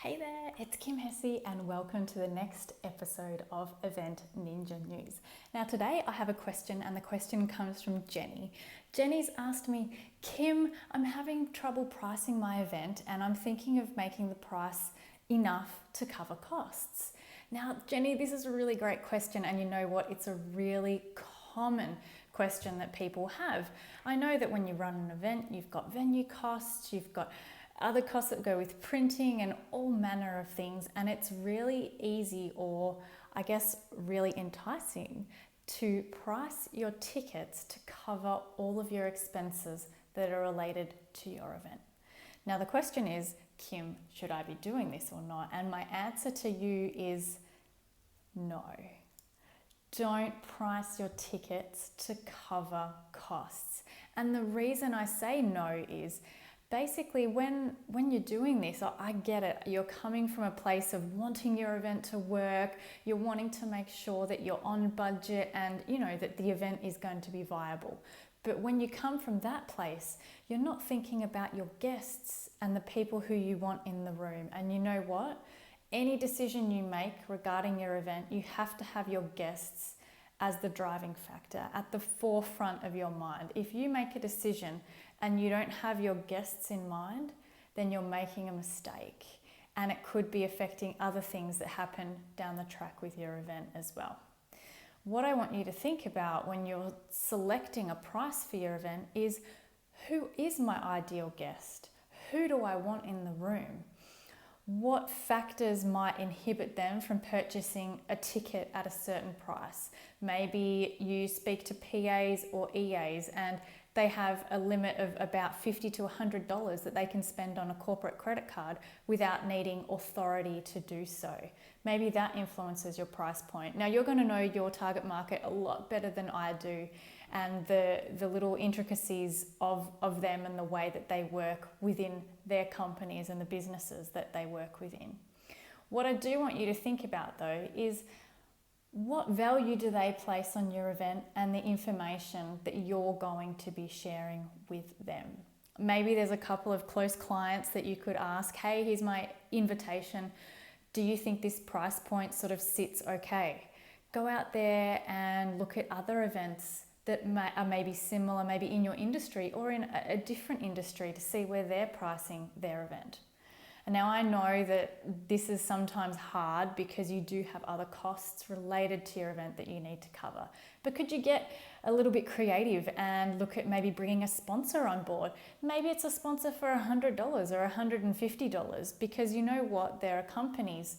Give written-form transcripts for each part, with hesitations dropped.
Hey there, it's Kim Hesse and welcome to the next episode of Event Ninja News. Now today I have a question and the question comes from Jenny. Jenny's asked me, Kim, I'm having trouble pricing my event and I'm thinking of making the price enough to cover costs. Now Jenny, this is a really great question and you know what, it's a really common question that people have. I know that when you run an event, you've got venue costs, you've got other costs that go with printing and all manner of things, and it's really easy, or I guess really enticing, to price your tickets to cover all of your expenses that are related to your event. Now the question is, Kim, should I be doing this or not? And my answer to you is no. Don't price your tickets to cover costs. And the reason I say no is basically when you're doing this, I get it. You're coming from a place of wanting your event to work. You're wanting to make sure that you're on budget and you know that the event is going to be viable. But when you come from that place, you're not thinking about your guests and the people who you want in the room. And you know what? Any decision you make regarding your event, you have to have your guests as the driving factor at the forefront of your mind. If you make a decision and you don't have your guests in mind, then you're making a mistake. And it could be affecting other things that happen down the track with your event as well. What I want you to think about when you're selecting a price for your event is, who is my ideal guest? Who do I want in the room? What factors might inhibit them from purchasing a ticket at a certain price? Maybe you speak to PAs or EAs and they have a limit of about $50 to $100 that they can spend on a corporate credit card without needing authority to do so. Maybe that influences your price point. Now you're going to know your target market a lot better than I do, and the little intricacies of them and the way that they work within their companies and the businesses that they work within. What I do want you to think about though is, what value do they place on your event and the information that you're going to be sharing with them? Maybe there's a couple of close clients that you could ask, hey, here's my invitation. Do you think this price point sort of sits okay? Go out there and look at other events that are maybe similar, maybe in your industry or in a different industry, to see where they're pricing their event. And now I know that this is sometimes hard because you do have other costs related to your event that you need to cover. But could you get a little bit creative and look at maybe bringing a sponsor on board? Maybe it's a sponsor for $100 or $150, because you know what? There are companies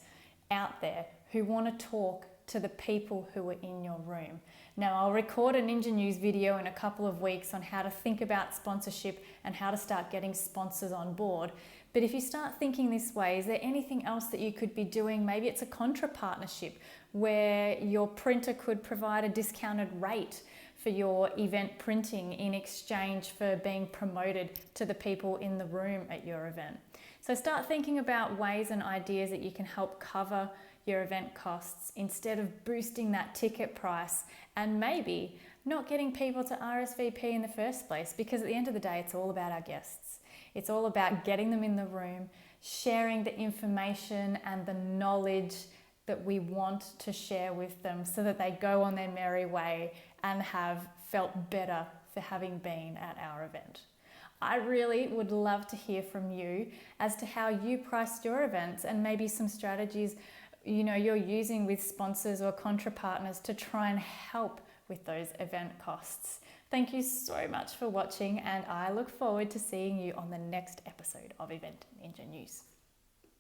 out there who want to talk to the people who are in your room. Now I'll record a Ninja News video in a couple of weeks on how to think about sponsorship and how to start getting sponsors on board. But if you start thinking this way, is there anything else that you could be doing? Maybe it's a contra partnership where your printer could provide a discounted rate for your event printing in exchange for being promoted to the people in the room at your event. So start thinking about ways and ideas that you can help cover your event costs instead of boosting that ticket price and maybe not getting people to RSVP in the first place, because at the end of the day, it's all about our guests. It's all about getting them in the room, sharing the information and the knowledge that we want to share with them so that they go on their merry way and have felt better for having been at our event. I really would love to hear from you as to how you priced your events and maybe some strategies you're using with sponsors or contra partners to try and help with those event costs. Thank you so much for watching, and I look forward to seeing you on the next episode of Event Ninja News.